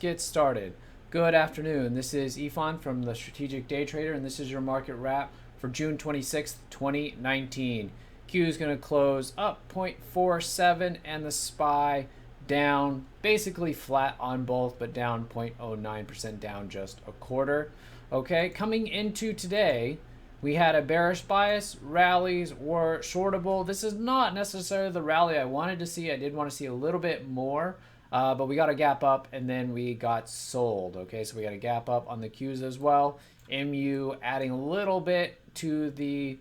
Get started. Good afternoon. This is Ifan from the Strategic Day Trader, and this is your market wrap for June 26th, 2019. Q is going to close up 0.47 and the SPY down basically flat on both, but down 0.09%, down just a quarter. Okay, coming into today, we had a bearish bias. Rallies were shortable. This is not necessarily the rally I wanted to see. I did want to see a little bit more. But we got a gap up and then we got sold. Okay, so we got a gap up on the Qs as well. MU adding a little bit to the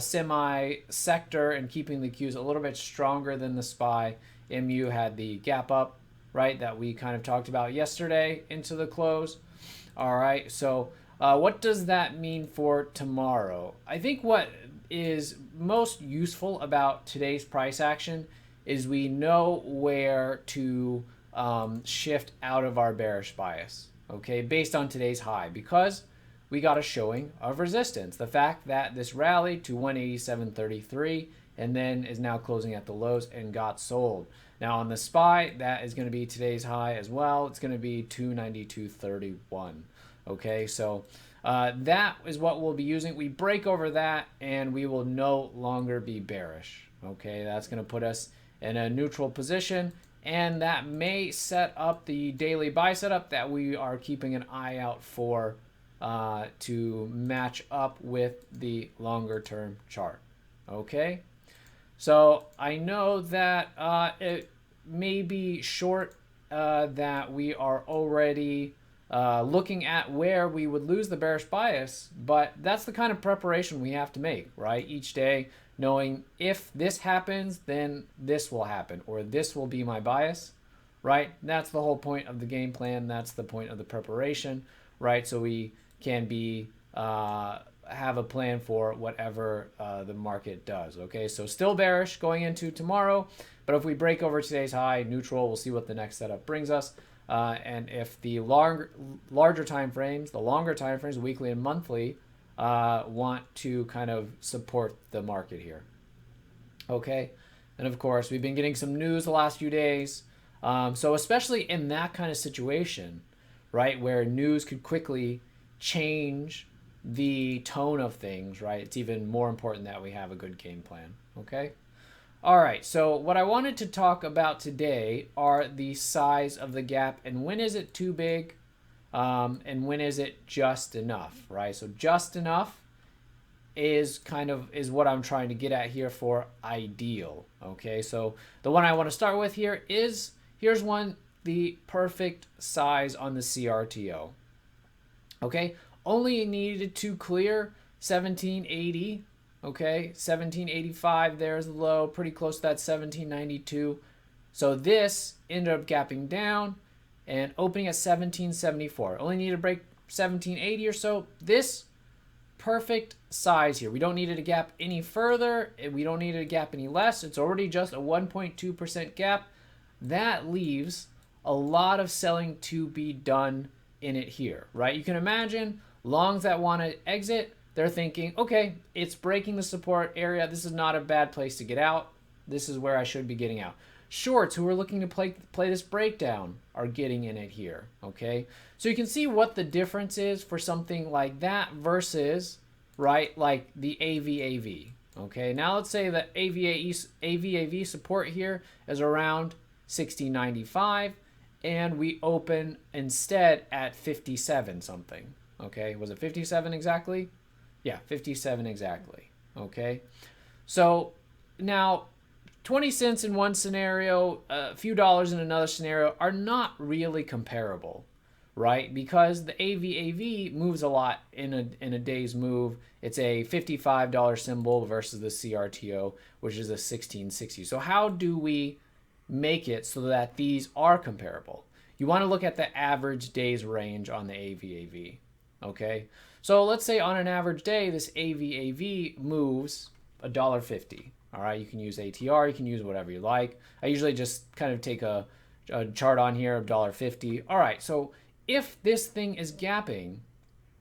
semi sector and keeping the Qs a little bit stronger than the SPY. MU had the gap up, right, that we kind of talked about yesterday into the close. All right, so what does that mean for tomorrow? I think what is most useful about today's price action is we know where to shift out of our bearish bias, okay, based on today's high, because we got a showing of resistance. The fact that this rallied to 187.33 and then is now closing at the lows and got sold. Now on the SPY, that is going to be today's high as well. It's going to be 292.31. Okay, so that is what we'll be using. We break over that and we will no longer be bearish. Okay, that's going to put us in a neutral position, and that may set up the daily buy setup that we are keeping an eye out for to match up with the longer term chart. Okay, so I know that it may be short that we are already looking at where we would lose the bearish bias, but that's the kind of preparation we have to make, right? Each day, knowing if this happens, then this will happen, or this will be my bias, right? That's the whole point of the game plan. That's the point of the preparation, right? So we can be have a plan for whatever the market does. Okay, so still bearish going into tomorrow, but if we break over today's high, neutral, we'll see what the next setup brings us. And if the larger time frames, the longer time frames, weekly and monthly, want to kind of support the market here. Okay, and of course we've been getting some news the last few days, so especially in that kind of situation, right, where news could quickly change the tone of things, right, it's even more important that we have a good game plan. Okay, all right, so what I wanted to talk about today are the size of the gap and when is it too big, and when is it just enough, right? So just enough is what I'm trying to get at here for ideal. Okay, so the one I want to start with here is, here's one, the perfect size on the CRTO. Okay, only needed to clear 1780. Okay, 1785, there's the low, pretty close to that 1792. So this ended up gapping down and opening at 1774. Only need to break 1780 or so. This perfect size here. We don't need it to gap any further. We don't need it to gap any less. It's already just a 1.2% gap. That leaves a lot of selling to be done in it here, right? You can imagine longs that want to exit, they're thinking, okay, it's breaking the support area. This is not a bad place to get out. This is where I should be getting out. Shorts who are looking to play this breakdown are getting in it here. Okay, so you can see what the difference is for something like that versus, right, like the AVAV. Okay, now let's say that AVAV support here is around 1695 and we open instead at 57 something. Okay, was it 57 exactly? Yeah, 57 exactly. Okay, so now 20 cents in one scenario, a few dollars in another scenario are not really comparable, right? Because the AVAV moves a lot in a day's move. It's a $55 symbol versus the CRTO, which is a 1660. So how do we make it so that these are comparable? You want to look at the average days range on the AVAV, okay? So let's say on an average day, this AVAV moves $1.50. All right, you can use ATR, you can use whatever you like. I usually just kind of take a chart on here of $1.50. All right, so if this thing is gapping,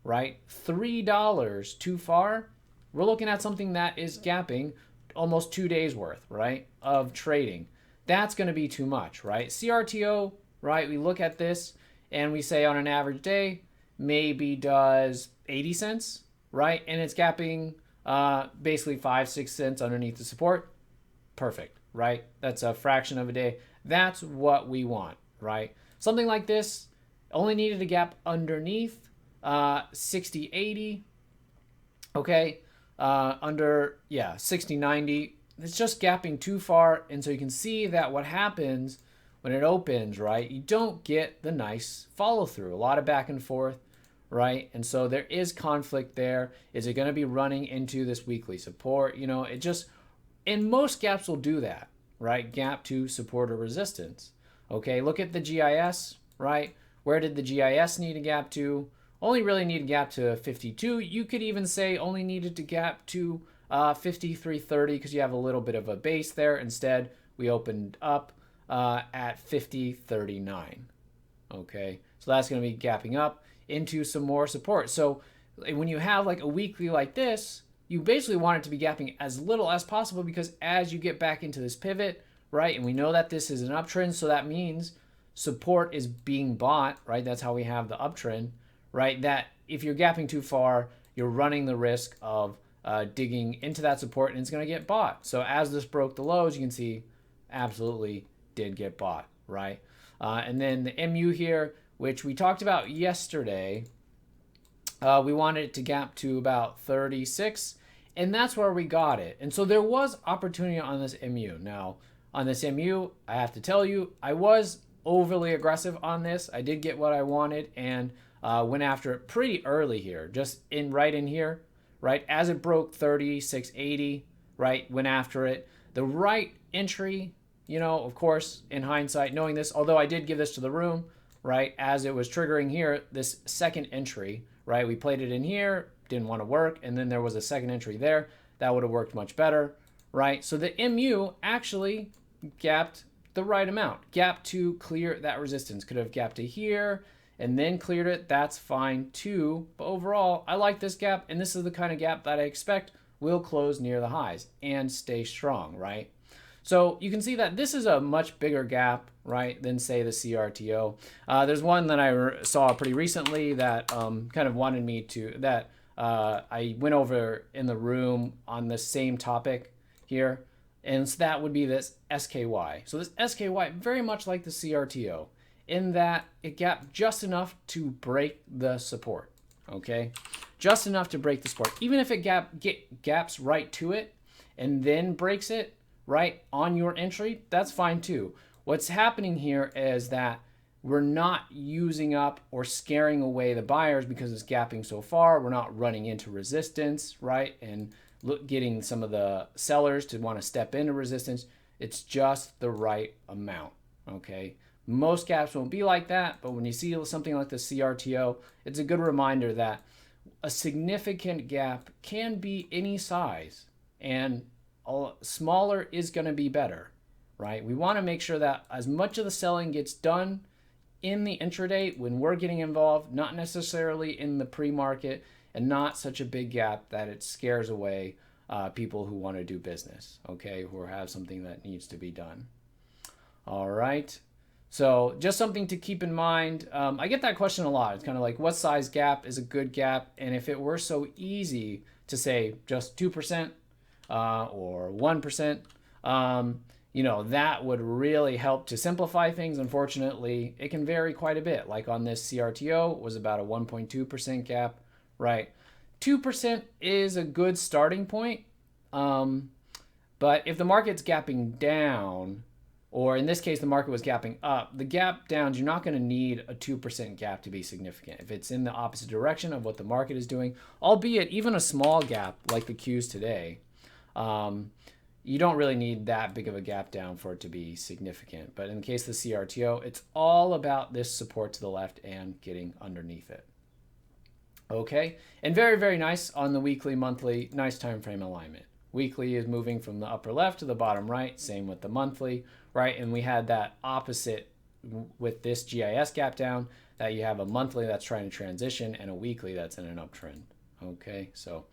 right, $3 too far, we're looking at something that is gapping almost 2 days worth, right, of trading. That's going to be too much, right? CRTO, right, we look at this, and we say on an average day, maybe does 80 cents, right? And it's gapping basically 5-6 cents underneath the support. Perfect, right? That's a fraction of a day. That's what we want, right? Something like this only needed a gap underneath 60.80. Okay, under 60.90. It's just gapping too far, and so you can see that what happens when it opens, right? You don't get the nice follow through. A lot of back and forth, right? And so there is conflict there. Is it going to be running into this weekly support? It just, and most gaps will do that, right? Gap to support or resistance. Okay, look at the GIS, right? Where did the GIS need a gap to? Only really need a gap to 52. You could even say only needed to gap to 53.30 because you have a little bit of a base there. Instead, we opened up at 50.39. Okay, so that's going to be gapping up into some more support. So when you have like a weekly like this, you basically want it to be gapping as little as possible, because as you get back into this pivot, right, and we know that this is an uptrend, so that means support is being bought, right? That's how we have the uptrend, right? That if you're gapping too far, you're running the risk of digging into that support and it's going to get bought. So as this broke the lows, you can see absolutely did get bought, right? And then the MU here, which we talked about yesterday, we wanted it to gap to about 36, and that's where we got it. And so there was opportunity on this MU. Now, on this MU, I have to tell you, I was overly aggressive on this. I did get what I wanted and went after it pretty early here, just right in here, right? As it broke 36.80, right? Went after it. The right entry, of course, in hindsight, knowing this, although I did give this to the room, right? As it was triggering here, this second entry, right? We played it in here, didn't want to work. And then there was a second entry there that would have worked much better, right? So the MU actually gapped the right amount, gapped to clear that resistance. Could have gapped to here and then cleared it. That's fine too. But overall, I like this gap. And this is the kind of gap that I expect will close near the highs and stay strong, right? So you can see that this is a much bigger gap, right, than say the CRTO. There's one that I saw pretty recently that kind of wanted me to, that I went over in the room on the same topic here. And so that would be this SKY. So this SKY, very much like the CRTO, in that it gapped just enough to break the support, okay? Just enough to break the support. Even if it gaps right to it and then breaks it, right, on your entry, that's fine too. What's happening here is that we're not using up or scaring away the buyers because it's gapping so far. We're not running into resistance, right, and getting some of the sellers to want to step into resistance. It's just the right amount, okay? Most gaps won't be like that, but when you see something like the CRTO, it's a good reminder that a significant gap can be any size, and smaller is going to be better, right? We want to make sure that as much of the selling gets done in the intraday when we're getting involved, not necessarily in the pre-market, and not such a big gap that it scares away people who want to do business, okay, who have something that needs to be done. All right. So just something to keep in mind. I get that question a lot. It's kind of like, what size gap is a good gap? And if it were so easy to say just 2%, or 1%, that would really help to simplify things. Unfortunately, it can vary quite a bit. Like on this CRTO, it was about a 1.2% gap, right? 2% is a good starting point. But if the market's gapping down, or in this case, the market was gapping up, the gap downs, you're not going to need a 2% gap to be significant. If it's in the opposite direction of what the market is doing, albeit even a small gap like the Qs today, you don't really need that big of a gap down for it to be significant. But in the case of the CRTO, it's all about this support to the left and getting underneath it. Okay, and very, very nice on the weekly, monthly, nice time frame alignment. Weekly is moving from the upper left to the bottom right, same with the monthly, right? And we had that opposite with this GIS gap down, that you have a monthly that's trying to transition and a weekly that's in an uptrend. Okay, so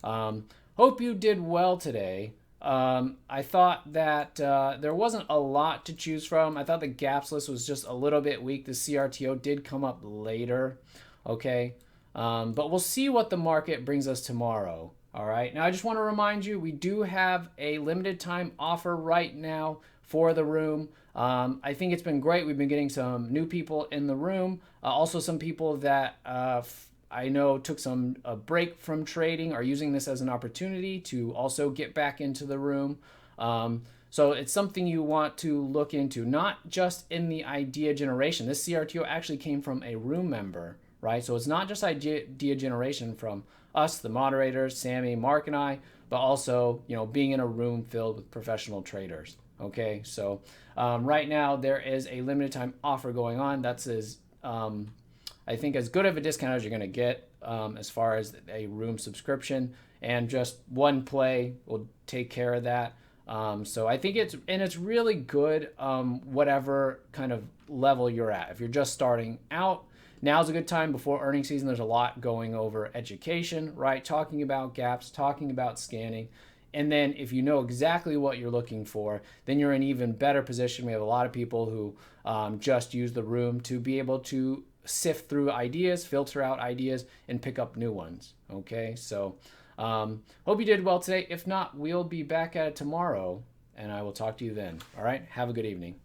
hope you did well today. I thought that there wasn't a lot to choose from. I thought the gaps list was just a little bit weak. The CRTO did come up later, okay? But we'll see what the market brings us tomorrow. All right. Now, I just want to remind you, we do have a limited time offer right now for the room. I think it's been great. We've been getting some new people in the room. Also, some people that I know took a break from trading are using this as an opportunity to also get back into the room. So it's something you want to look into, not just in the idea generation. This CRTO actually came from a room member, right? So it's not just idea generation from us, the moderators, Sammy, Mark, and I, but also, being in a room filled with professional traders. Okay, so right now there is a limited time offer going on. That's I think as good of a discount as you're going to get as far as a room subscription, and just one play will take care of that. So I think it's really good, whatever kind of level you're at. If you're just starting out, now's a good time before earnings season. There's a lot going over education, right? Talking about gaps, talking about scanning. And then if you know exactly what you're looking for, then you're in even better position. We have a lot of people who just use the room to be able to sift through ideas, filter out ideas, and pick up new ones. Okay, so hope you did well today. If not, we'll be back at it tomorrow, and I will talk to you then. All right, have a good evening.